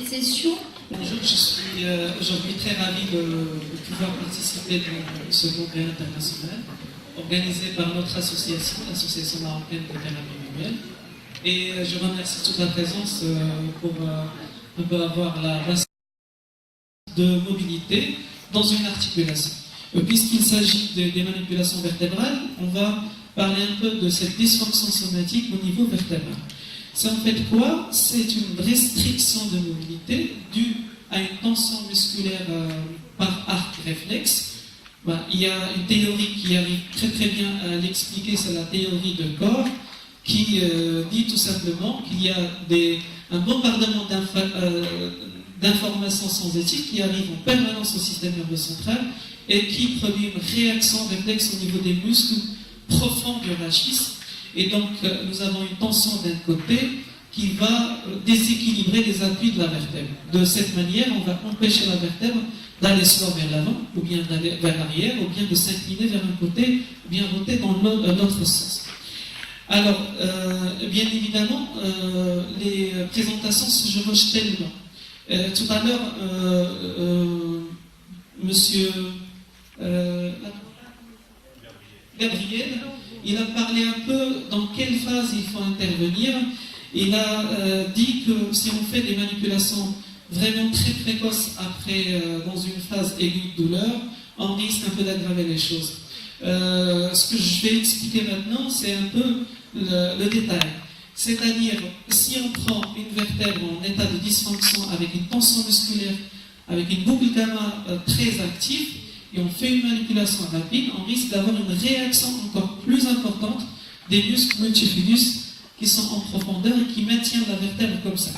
cette session. Bonjour, je suis aujourd'hui très ravi de pouvoir participer dans ce congrès international organisé par notre association, l'Association marocaine de thérapie manuelle. Et je remercie toute la présence pour un peu avoir la base de mobilité dans une articulation. Puisqu'il s'agit des manipulations vertébrales, on va parler un peu de cette dysfonction somatique au niveau vertébral. C'est en fait quoi? C'est une restriction de mobilité due à une tension musculaire par arc réflexe. Il y a une théorie qui arrive très très bien à l'expliquer, c'est la théorie de Corr, qui dit tout simplement qu'il y a un bombardement d'informations sans éthique qui arrive en permanence au système nerveux central et qui produit une réaction réflexe au niveau des muscles profonds du rachis. Et donc, nous avons une tension d'un côté qui va déséquilibrer les appuis de la vertèbre. De cette manière, on va empêcher la vertèbre d'aller soit vers l'avant, ou bien d'aller vers l'arrière, ou bien de s'incliner vers un côté, ou bien roter dans l'autre sens. Alors, bien évidemment, les présentations se chevauchent tellement. Tout à l'heure, monsieur Gabriel, il a parlé un peu dans quelle phase il faut intervenir. Il a dit que si on fait des manipulations vraiment très précoces après, dans une phase aiguë de douleur, on risque un peu d'aggraver les choses. Ce que je vais expliquer maintenant, c'est un peu le détail. C'est-à-dire, si on prend une vertèbre en état de dysfonction avec une tension musculaire, avec une boucle gamma très active, et on fait une manipulation rapide, on risque d'avoir une réaction encore plus importante des muscles multifidus qui sont en profondeur et qui maintiennent la vertèbre comme ça.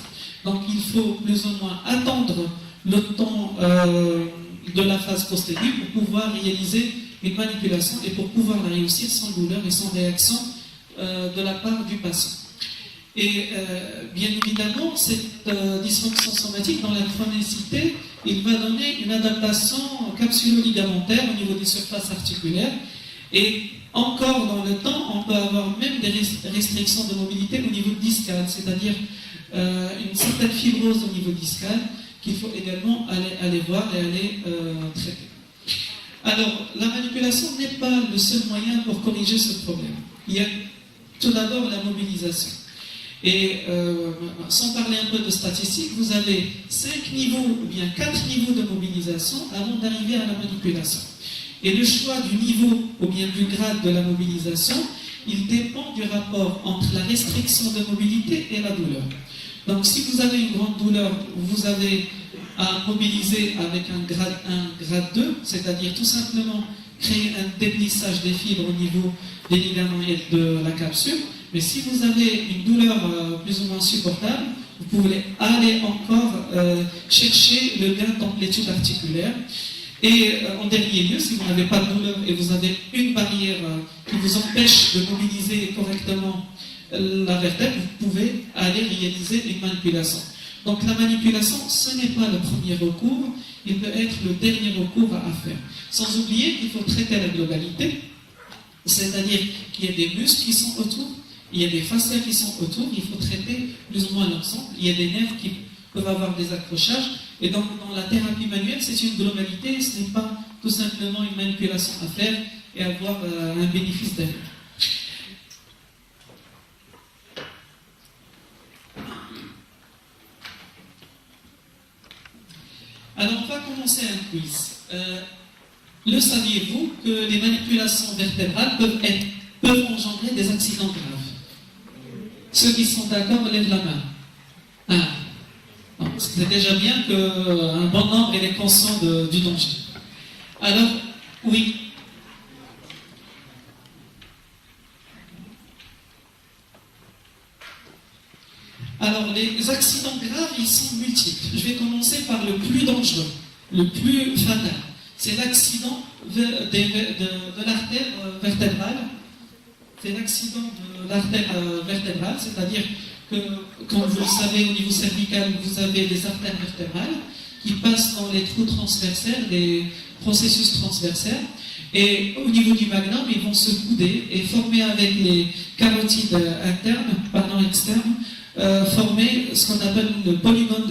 Donc il faut plus ou moins attendre le temps de la phase postérieure pour pouvoir réaliser une manipulation et pour pouvoir la réussir sans douleur et sans réaction de la part du patient. Et bien évidemment, cette dysfonction somatique dans la chronicité, il va donner une adaptation capsulo-ligamentaire au niveau des surfaces articulaires. Et encore dans le temps, on peut avoir même des restrictions de mobilité au niveau discal, c'est-à-dire une certaine fibrose au niveau discal qu'il faut également aller voir et aller traiter. Alors, la manipulation n'est pas le seul moyen pour corriger ce problème. Il y a tout d'abord la mobilisation. Et sans parler un peu de statistiques, vous avez 5 niveaux ou bien 4 niveaux de mobilisation avant d'arriver à la manipulation. Et le choix du niveau ou bien du grade de la mobilisation, il dépend du rapport entre la restriction de mobilité et la douleur. Donc si vous avez une grande douleur, vous avez à mobiliser avec un grade 1, grade 2, c'est-à-dire tout simplement créer un déplissage des fibres au niveau des ligaments et de la capsule. Mais si vous avez une douleur plus ou moins supportable, vous pouvez aller encore chercher le gain d'amplitude articulaire. Et en dernier lieu, si vous n'avez pas de douleur et vous avez une barrière qui vous empêche de mobiliser correctement la vertèbre, vous pouvez aller réaliser une manipulation. Donc la manipulation, ce n'est pas le premier recours, il peut être le dernier recours à faire. Sans oublier qu'il faut traiter la globalité, c'est-à-dire qu'il y a des muscles qui sont autour, il y a des fascias qui sont autour, il faut traiter plus ou moins l'ensemble, il y a des nerfs qui peuvent avoir des accrochages, et donc dans la thérapie manuelle, c'est une globalité, ce n'est pas tout simplement une manipulation à faire et avoir un bénéfice derrière. Alors on va commencer un quiz. Le saviez-vous que les manipulations vertébrales peuvent engendrer des accidents graves? Ceux qui sont d'accord lèvent la main. C'est déjà bien qu'un bon nombre est conscient du danger. Alors, oui. Alors, les accidents graves, ils sont multiples. Je vais commencer par le plus dangereux, le plus fatal. C'est l'accident de l'artère vertébrale. C'est l'accident de l'artère vertébrale, c'est-à-dire que, comme vous le savez, au niveau cervical, vous avez les artères vertébrales qui passent dans les trous transversaires, les processus transversaires, et au niveau du magnum, ils vont se couder et former avec les carotides externes, former ce qu'on appelle le polygone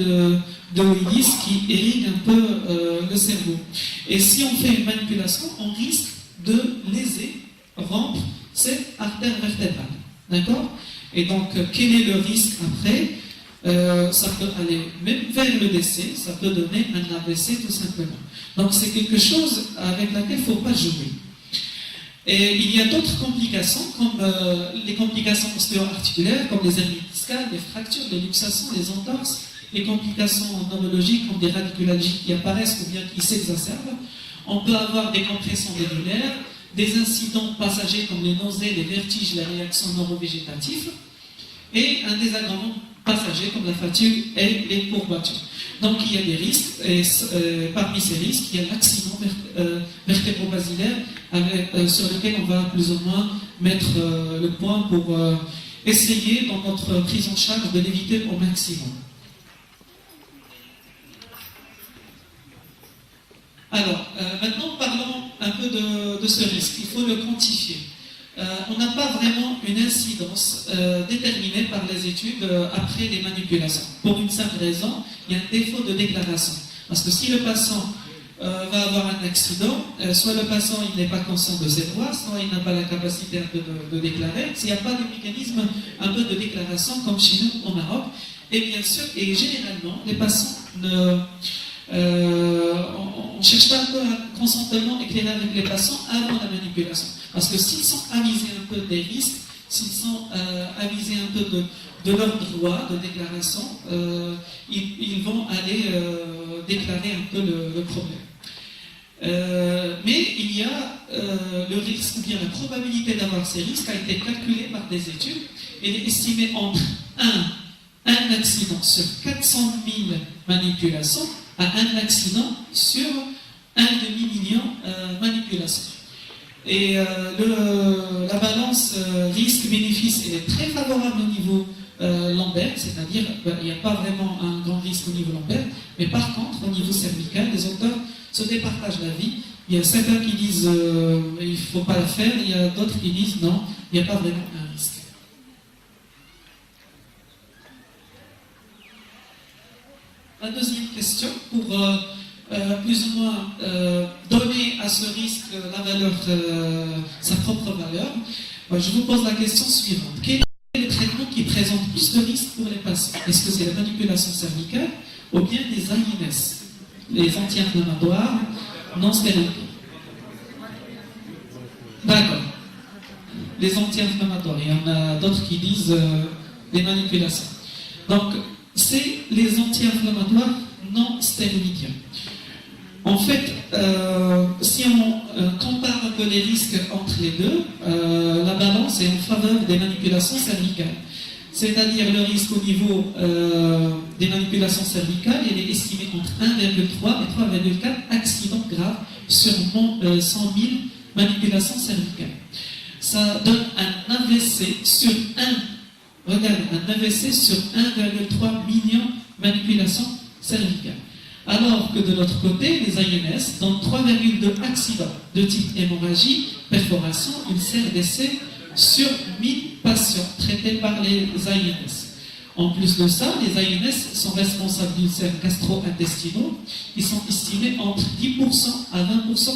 de Willis qui irrigue un peu le cerveau. Et si on fait une manipulation, on risque de léser, rompre cette artère vertébrale. D'accord? Et donc, quel est le risque après? Ça peut aller même vers le décès, ça peut donner un AVC tout simplement. Donc, c'est quelque chose avec laquelle il ne faut pas jouer. Et il y a d'autres complications, comme les complications ostéo-articulaires, comme les hernies discales, les fractures, les luxations, les entorses, les complications neurologiques, comme des radiculalgies qui apparaissent ou bien qui s'exacerbent. On peut avoir des compressions vésiculaires, des incidents passagers comme les nausées, les vertiges, les réactions neurovégétatives, et un désagrément passager comme la fatigue et les courbatures. Donc il y a des risques, et parmi ces risques, il y a l'accident vertébro-basilaire sur lequel on va plus ou moins mettre le point pour essayer dans notre prise en charge de l'éviter au maximum. Alors, maintenant parlons un peu de ce risque. Il faut le quantifier. On n'a pas vraiment une incidence déterminée par les études après les manipulations. Pour une simple raison, il y a un défaut de déclaration. Parce que si le patient va avoir un accident, soit le patient il n'est pas conscient de ses droits, soit il n'a pas la capacité un peu de déclarer, s'il n'y a pas de mécanisme un peu de déclaration comme chez nous au Maroc, et bien sûr, et généralement, les patients on ne cherche pas un peu un consentement éclairé avec les patients avant la manipulation. Parce que s'ils sont avisés un peu des risques, s'ils sont avisés un peu de leurs droits de déclaration, ils vont aller déclarer un peu le problème. Mais il y a le risque, ou bien la probabilité d'avoir ces risques a été calculée par des études. Elle est estimée entre un accident sur 400 000 manipulations à un accident sur 1,5 million manipulations. Et la balance risque-bénéfice elle est très favorable au niveau lombaire, c'est-à-dire il n'y a pas vraiment un grand risque au niveau lombaire, mais par contre au niveau cervical, les auteurs se départagent la vie. Il y a certains qui disent il ne faut pas la faire, il y a d'autres qui disent non, il n'y a pas vraiment un risque. La deuxième question, pour plus ou moins donner à ce risque la valeur, sa propre valeur, je vous pose la question suivante. Quel est le traitement qui présente plus de risques pour les patients? Est-ce que c'est la manipulation cervicale ou bien les AINS, les anti-inflammatoires non stériles? D'accord. Les anti-inflammatoires, il y en a d'autres qui disent les manipulations. Donc, c'est les anti-inflammatoires non stéroïdiens. En fait, si on compare un peu les risques entre les deux, la balance est en faveur des manipulations cervicales. C'est-à-dire le risque au niveau des manipulations cervicales, il est estimé entre 1,3 et 3,4 accidents graves sur 100 000 manipulations cervicales. Ça donne un AVC sur un AVC sur 1,3 million manipulations cervicales. Alors que de l'autre côté, les AINS donnent 3,2 accidents de type hémorragie, perforation, ulcère, décès sur 1000 patients traités par les AINS. En plus de ça, les AINS sont responsables d'ulcères gastro-intestinaux. Ils sont estimés entre 10% à 20%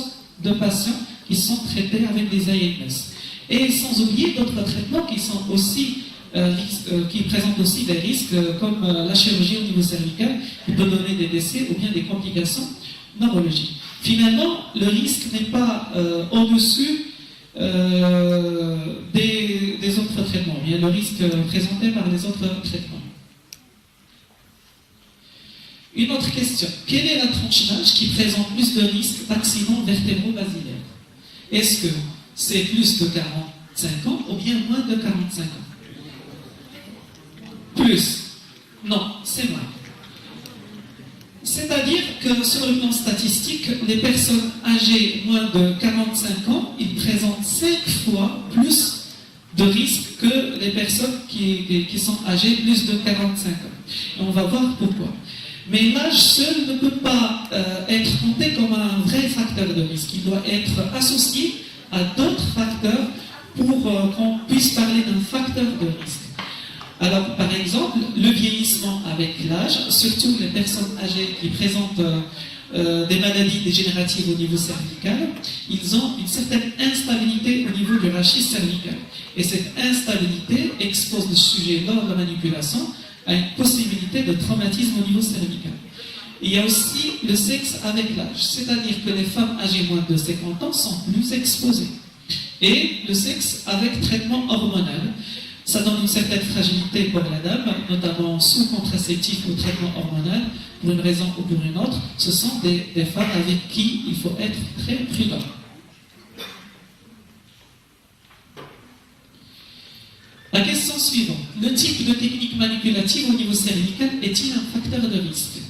de patients qui sont traités avec les AINS. Et sans oublier d'autres traitements qui sont aussi qui présentent aussi des risques comme la chirurgie au niveau cervical qui peut donner des décès ou bien des complications neurologiques. Finalement, le risque n'est pas au-dessus des autres traitements, bien le risque présenté par les autres traitements. Une autre question. Quelle est la tranche d'âge qui présente plus de risques d'accident vertébro-basilaire? Est-ce que c'est plus de 45 ans ou bien moins de 45 ans? Plus. Non, c'est moins. C'est-à-dire que sur le plan statistique, les personnes âgées moins de 45 ans, ils présentent 5 fois plus de risques que les personnes qui sont âgées plus de 45 ans. Et on va voir pourquoi. Mais l'âge seul ne peut pas être compté comme un vrai facteur de risque. Il doit être associé à d'autres facteurs pour qu'on puisse parler d'un facteur de risque. Alors, par exemple, surtout les personnes âgées qui présentent des maladies dégénératives au niveau cervical, ils ont une certaine instabilité au niveau du rachis cervical. Et cette instabilité expose le sujet lors de la manipulation à une possibilité de traumatisme au niveau cervical. Il y a aussi le sexe avec l'âge, c'est-à-dire que les femmes âgées moins de 50 ans sont plus exposées. Et le sexe avec traitement hormonal, ça donne une certaine fragilité pour la dame, notamment sous contraceptif ou traitement hormonal, pour une raison ou pour une autre. Ce sont des femmes avec qui il faut être très prudent. La question suivante. Le type de technique manipulative au niveau cervical est-il un facteur de risque?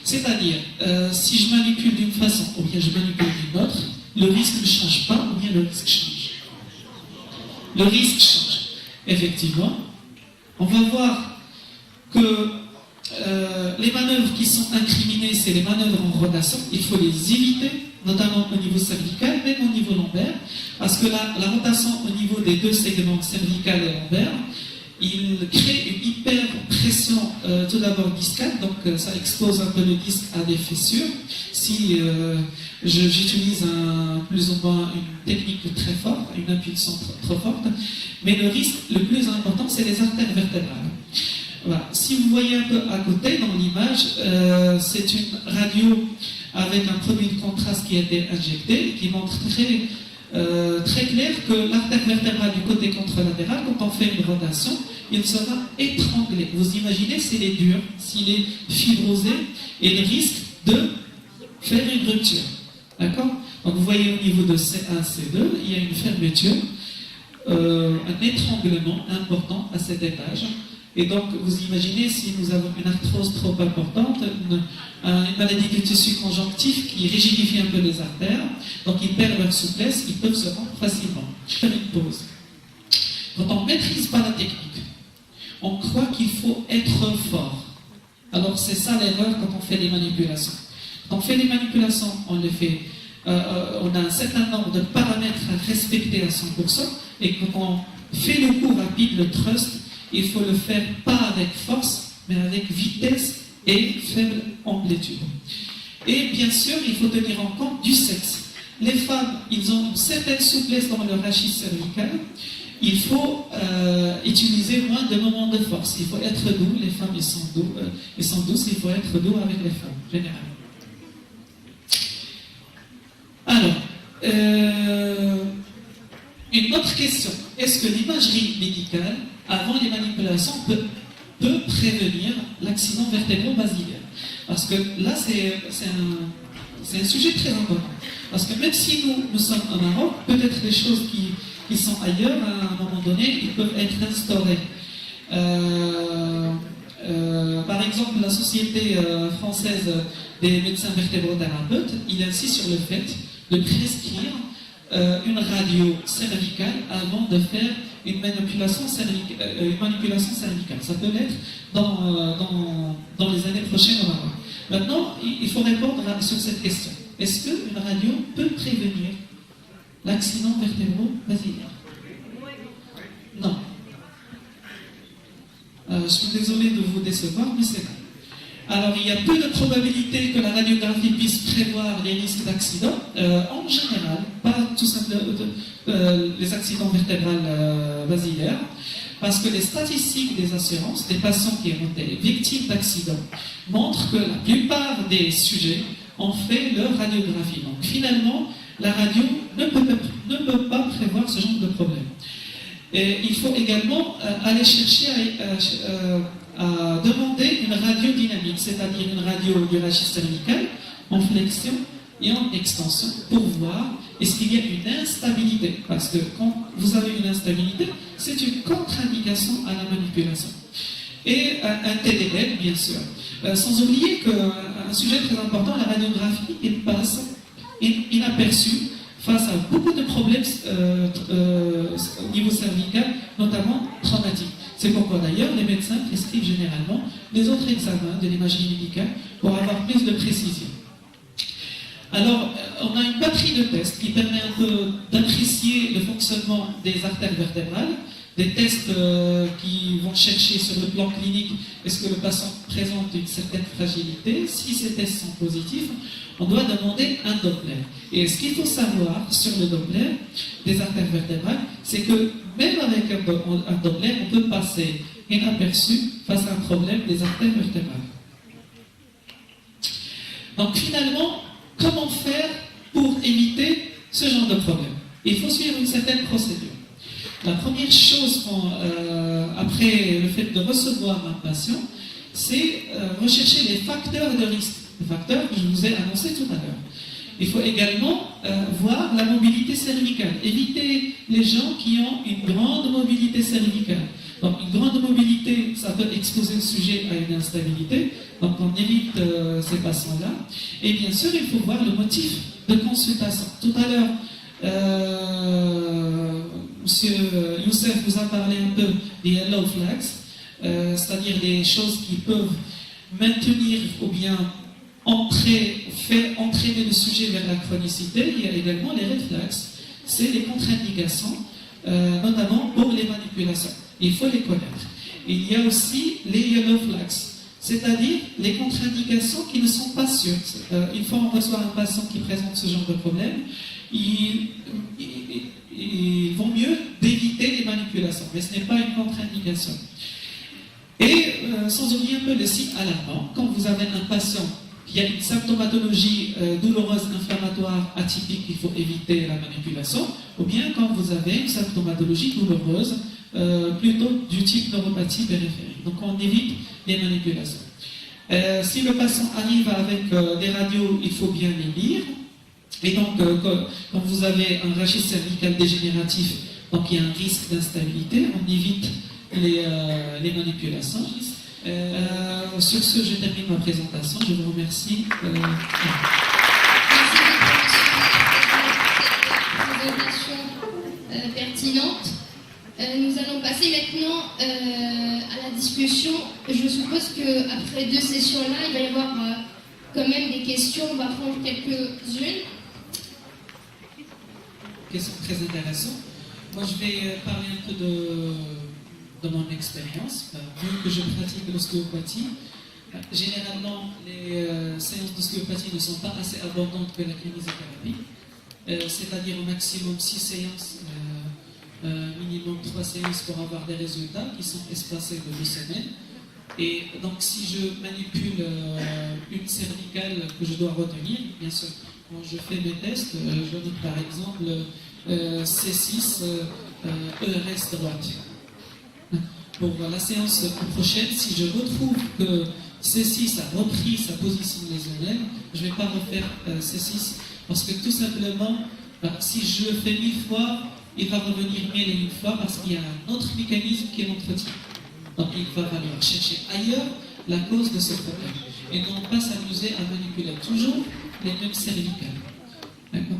C'est-à-dire, si je manipule d'une façon ou bien je manipule d'une autre, le risque ne change pas ou bien le risque change? Le risque change. Effectivement, on va voir que les manœuvres qui sont incriminées, c'est les manœuvres en rotation. Il faut les éviter, notamment au niveau cervical, même au niveau lombaire, parce que la rotation au niveau des deux segments cervical et lombaire, il crée une hyperpression tout d'abord discale, donc ça expose un peu le disque à des fissures. Si j'utilise plus ou moins une technique très forte, une impulsion trop forte, mais le risque le plus important, c'est les artères vertébrales. Voilà. Si vous voyez un peu à côté dans l'image, c'est une radio avec un produit de contraste qui a été injecté, qui montre très clair que l'artère vertébrale du côté contralatéral, quand on fait une rotation, il sera étranglé. Vous imaginez s'il est dur, s'il est fibrosé, et le risque de faire une rupture. D'accord? Donc vous voyez au niveau de C1, C2, il y a une fermeture, un étranglement important à cet étage. Et donc, vous imaginez si nous avons une arthrose trop importante, une maladie du tissu conjonctif qui rigidifie un peu les artères, donc ils perdent leur souplesse, ils peuvent se rendre facilement. Je fais une pause. Quand on ne maîtrise pas la technique, on croit qu'il faut être fort. Alors, c'est ça l'erreur quand on fait des manipulations. Quand on fait des manipulations, on les fait, on a un certain nombre de paramètres à respecter à 100%, et quand on fait le coup rapide, le thrust, il faut le faire pas avec force, mais avec vitesse et faible amplitude. Et bien sûr, il faut tenir en compte du sexe. Les femmes, ils ont une certaine souplesse dans le rachis cervical. Il faut utiliser moins de moments de force. Il faut être doux. Les femmes, ils sont douces. Il faut être doux avec les femmes, généralement. Alors, une autre question. Est-ce que l'imagerie médicale, avant les manipulations, peut prévenir l'accident vertébro-basilaire? Parce que là, c'est un sujet très important. Parce que même si nous sommes en Maroc, peut-être les choses qui sont ailleurs, à un moment donné, ils peuvent être instaurées. Par exemple, la Société française des médecins vertébrothérapeutes, il insiste sur le fait de prescrire une radio cervicale avant de faire une manipulation cervicale. Ça peut l'être dans les années prochaines au Maroc. Maintenant, il faut répondre sur cette question. Est-ce qu'une radio peut prévenir l'accident vertébro-basilaire? Non. Je suis désolé de vous décevoir, mais c'est vrai. Alors, il y a peu de probabilité que la radiographie puisse prévoir les risques d'accident. En général, pas tout simplement les accidents vertébrales basilaires, parce que les statistiques des assurances des patients qui ont été victimes d'accidents montrent que la plupart des sujets ont fait leur radiographie. Donc, finalement, la radio ne peut pas prévoir ce genre de problème. Et il faut également aller chercher à demander une radio dynamique, c'est-à-dire une radio du rachis cervical en flexion et en extension pour voir est-ce qu'il y a une instabilité. Parce que quand vous avez une instabilité, c'est une contre-indication à la manipulation. Et un TDL, bien sûr. Sans oublier qu'un sujet très important, la radiographie, il passe inaperçue face à beaucoup de problèmes au niveau cervical, notamment traumatiques. C'est pourquoi d'ailleurs les médecins prescrivent généralement les autres examens de l'imagerie médicale pour avoir plus de précision. Alors, on a une batterie de tests qui permet un peu d'apprécier le fonctionnement des artères vertébrales. des tests qui vont chercher sur le plan clinique est-ce que le patient présente une certaine fragilité. Si ces tests sont positifs, on doit demander un Doppler. Et ce qu'il faut savoir sur le Doppler des artères vertébrales, c'est que même avec un Doppler, on peut passer inaperçu face à un problème des artères vertébrales. Donc finalement, comment faire pour éviter ce genre de problème? Il faut suivre une certaine procédure. La première chose après le fait de recevoir un patient, c'est rechercher les facteurs de risque, les facteurs que je vous ai annoncés tout à l'heure. Il faut également voir la mobilité cervicale, éviter les gens qui ont une grande mobilité cervicale. Donc une grande mobilité, ça peut exposer le sujet à une instabilité, donc on évite ces patients-là. Et bien sûr, il faut voir le motif de consultation. Tout à l'heure, Monsieur Youssef vous a parlé un peu des yellow flags, c'est-à-dire des choses qui peuvent maintenir ou bien faire entraîner le sujet vers la chronicité. Il y a également les red flags, c'est les contre-indications, notamment pour les manipulations. Il faut les connaître. Il y a aussi les yellow flags, c'est-à-dire les contre-indications qui ne sont pas sûres. Une fois on reçoit un patient qui présente ce genre de problème, il vaut mieux d'éviter les manipulations, mais ce n'est pas une contre-indication. Et sans oublier un peu le signe alarmant, quand vous avez un patient qui a une symptomatologie douloureuse, inflammatoire, atypique, il faut éviter la manipulation, ou bien quand vous avez une symptomatologie douloureuse, plutôt du type neuropathie périphérique. Donc on évite les manipulations. Si le patient arrive avec des radios, il faut bien les lire. Et donc, quand vous avez un rachis cervical dégénératif, donc il y a un risque d'instabilité, on évite les manipulations. Sur ce, je termine ma présentation. Je vous remercie. Présentation pertinente. Nous allons passer maintenant à la discussion. Je suppose qu'après 2 sessions-là, il va y avoir quand même des questions. On va prendre quelques-unes. Question très intéressante. Moi, je vais parler un peu de mon expérience. Vu que je pratique l'ostéopathie, généralement, les séances d'ostéopathie ne sont pas assez abondantes que la kinésithérapie. C'est-à-dire au maximum 6 séances, minimum 3 séances pour avoir des résultats qui sont espacés de 2 semaines. Et donc, si je manipule une cervicale que je dois retenir, bien sûr, quand je fais mes tests, je note par exemple C6 ERS droite. Pour la séance prochaine, si je retrouve que C6 a repris sa position lésionnelle, je ne vais pas refaire C6 parce que tout simplement, si je le fais 1000 fois, il va revenir 1000 et une fois parce qu'il y a un autre mécanisme qui est l'entretien. Donc il va falloir chercher ailleurs la cause de ce problème et non pas s'amuser à manipuler toujours les mêmes cervicales. D'accord ?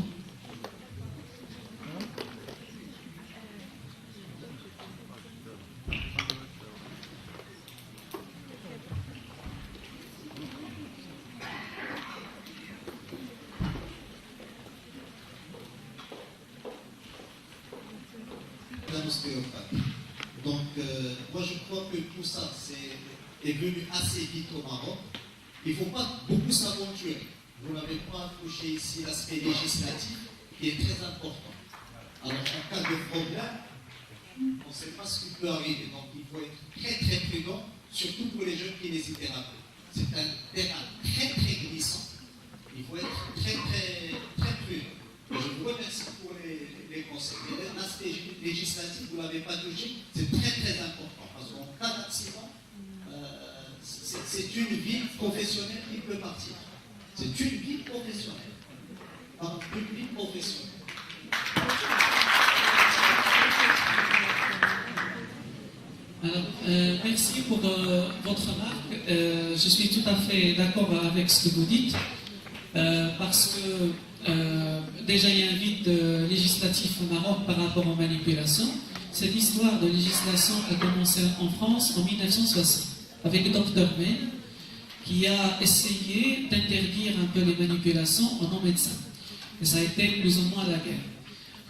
Donc, moi je crois que tout ça est venu assez vite au Maroc. Il ne faut pas beaucoup s'aventurer. Vous n'avez pas touché ici l'aspect législatif qui est très important. Alors, en cas de problème, on ne sait pas ce qui peut arriver. Donc, il faut être très très prudent, surtout pour les jeunes kinésithérapeutes. C'est un terrain très très glissant. Il faut être très très très prudent. Je vous remercie pour les conseils. Mais l'aspect législatif, vous ne l'avez pas touché, c'est très très important. Parce qu'en cas d'accident, c'est une vie professionnelle qui peut partir. C'est une vie professionnelle. Pardon, une vie professionnelle. Alors, merci pour votre remarque. Je suis tout à fait d'accord avec ce que vous dites. Parce que déjà il y a un vide législatif au Maroc par rapport aux manipulations. Cette histoire de législation a commencé en France en 1960 avec le Dr May qui a essayé d'interdire un peu les manipulations en non-médecins. Et ça a été plus ou moins la guerre.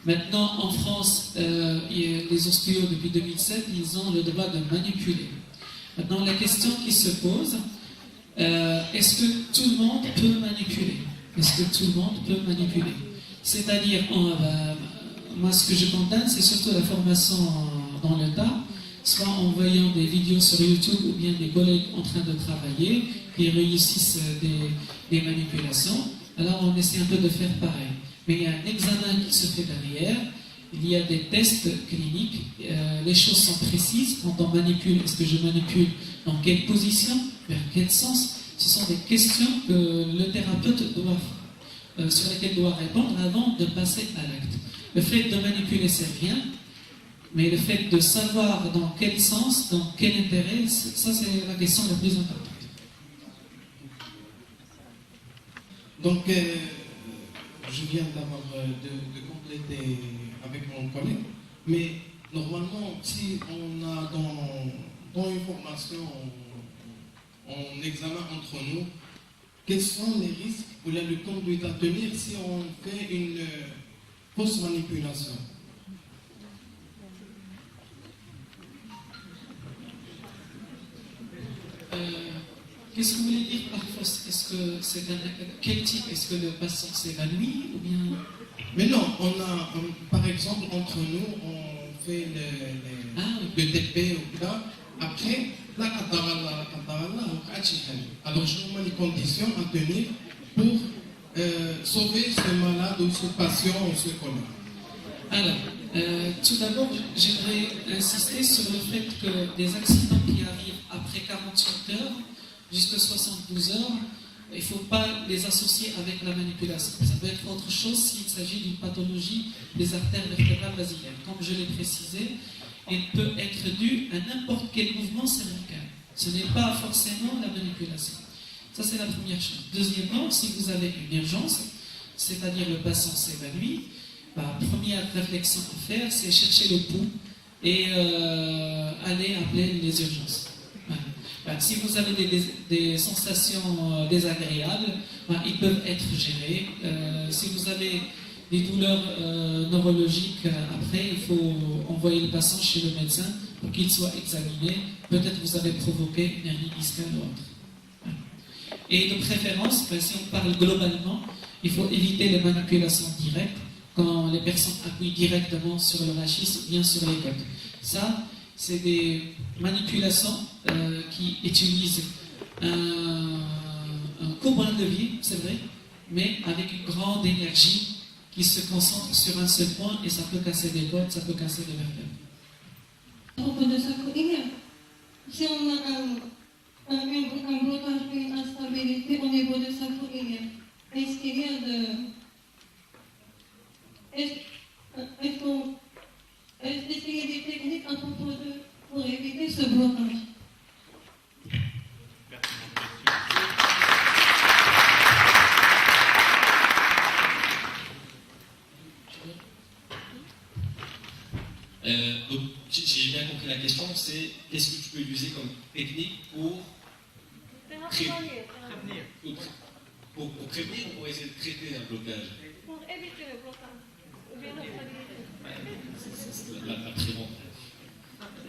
Maintenant, en France, les ostéos, depuis 2007, ils ont le droit de manipuler. Maintenant, la question qui se pose, est-ce que tout le monde peut manipuler? Est-ce que tout le monde peut manipuler? C'est-à-dire, moi, ce que je condamne, c'est surtout la formation dans le tas, soit en voyant des vidéos sur YouTube ou bien des collègues en train de travailler qui réussissent des manipulations. Alors, on essaie un peu de faire pareil. Mais il y a un examen qui se fait derrière, il y a des tests cliniques, les choses sont précises. Quand on manipule, est-ce que je manipule dans quelle position, vers quel sens? Ce sont des questions que le thérapeute sur lesquelles doit répondre avant de passer à l'acte. Le fait de manipuler, c'est rien, mais le fait de savoir dans quel sens, dans quel intérêt, ça c'est la question la plus importante. Donc, je viens d'abord de compléter avec mon collègue, mais normalement, si on a dans une formation, en examen entre nous, quels sont les risques ou la conduite à tenir si on fait une fausse manipulation? Qu'est-ce que vous voulez dire par fausse? Est-ce que c'est quel type? Est-ce que le patient s'évanouit ou bien? Mais non, par exemple, entre nous, on fait le TP ou là. Après, la katawala, alors je vous mets les conditions à tenir pour sauver ce malade ou ce patient ou ce collègue. Alors, tout d'abord, j'aimerais insister sur le fait que des accidents qui arrivent après 48 heures jusqu'à 72 heures, il ne faut pas les associer avec la manipulation. Ça peut être autre chose s'il s'agit d'une pathologie des artères vertébrales basilaires. Comme je l'ai précisé, il peut être dû à n'importe quel mouvement cervical. Ce n'est pas forcément la manipulation. Ça, c'est la première chose. Deuxièmement, si vous avez une urgence, c'est-à-dire le patient s'évanouit, la première réflexion à faire, c'est chercher le pouls et aller appeler les urgences. Si vous avez des sensations désagréables, ils peuvent être gérés. Si vous avez des douleurs neurologiques après, il faut envoyer le patient chez le médecin pour qu'il soit examiné. Peut-être vous avez provoqué une hernie discale ou autre. Et de préférence, si on parle globalement, il faut éviter les manipulations directes quand les personnes appuient directement sur le rachis ou bien sur les côtes. Ça, c'est des manipulations qui utilisent un court brin de levier, c'est vrai, mais avec une grande énergie qui se concentre sur un seul point et ça peut casser des côtes, ça peut casser des vertèbres. À propos de sacro-iliaque, si on a un blocage, une instabilité au niveau de sacro-iliaque, est-ce qu'il y a des techniques à propos pour éviter ce blocage? Donc, si j'ai bien compris la question, c'est qu'est-ce que tu peux utiliser comme technique pour prévenir pour prévenir ou pour essayer de traiter un blocage? Pour éviter le blocage. Ou bien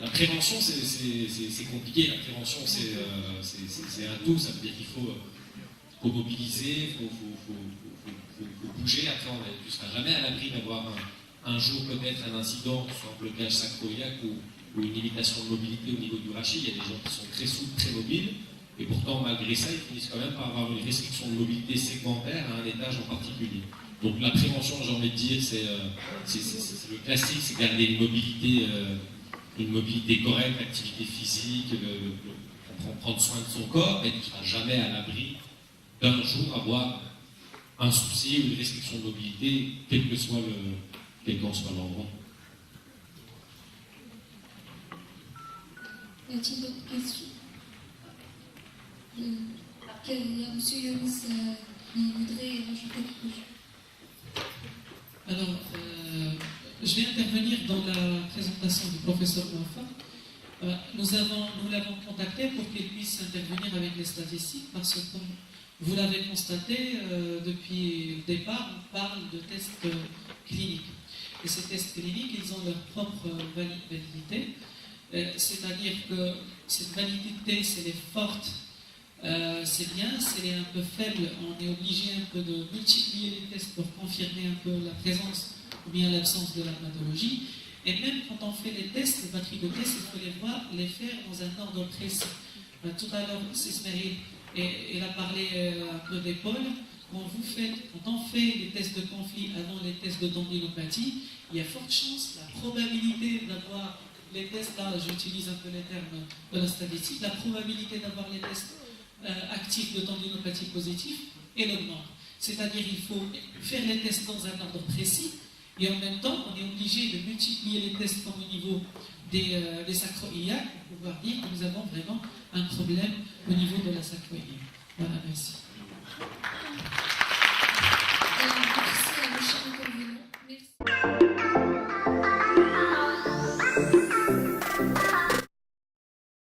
la prévention, c'est compliqué. La prévention, c'est un tout. Ça veut dire qu'il faut mobiliser, il faut bouger. Après, tu ne seras jamais à l'abri d'avoir un jour peut-être un incident, soit un blocage sacro-iliaque ou une limitation de mobilité au niveau du rachis. Il y a des gens qui sont très souples, très mobiles, et pourtant, malgré ça, ils finissent quand même par avoir une restriction de mobilité segmentaire à un étage en particulier. Donc la prévention, j'ai envie de dire, c'est le classique, c'est garder une mobilité correcte, activité physique, prendre soin de son corps, mais tu ne seras jamais à l'abri d'un jour avoir un souci ou une restriction de mobilité, quel qu'en soit l'endroit. Y a-t-il d'autres questions? Il y a M. Younis qui voudrait rajouter quelque chose. Alors, je vais intervenir dans la présentation du professeur Mouffa. Nous l'avons contacté pour qu'il puisse intervenir avec les statistiques parce que, comme vous l'avez constaté, depuis le départ, on parle de tests cliniques. Et ces tests cliniques, ils ont leur propre validité. C'est-à-dire que cette validité, si elle est forte, c'est bien. Si elle est un peu faible, on est obligé un peu de multiplier les tests pour confirmer un peu la présence ou bien l'absence de la pathologie. Et même quand on fait les tests, les batteries de tests, il faut les faire dans un ordre précis. Tout à l'heure, Sismail, il a parlé un peu d'épaule. Quand on fait les tests de conflit avant les tests de tendinopathie, il y a forte chance, la probabilité d'avoir les tests, là j'utilise un peu les termes de la statistique, la probabilité d'avoir les tests actifs de tendinopathie positive, elle augmente. C'est-à-dire qu'il faut faire les tests dans un ordre précis, et en même temps, on est obligé de multiplier les tests comme au niveau des sacro-iliaques pour pouvoir dire que nous avons vraiment un problème au niveau de la sacro-iliaque. Voilà, merci.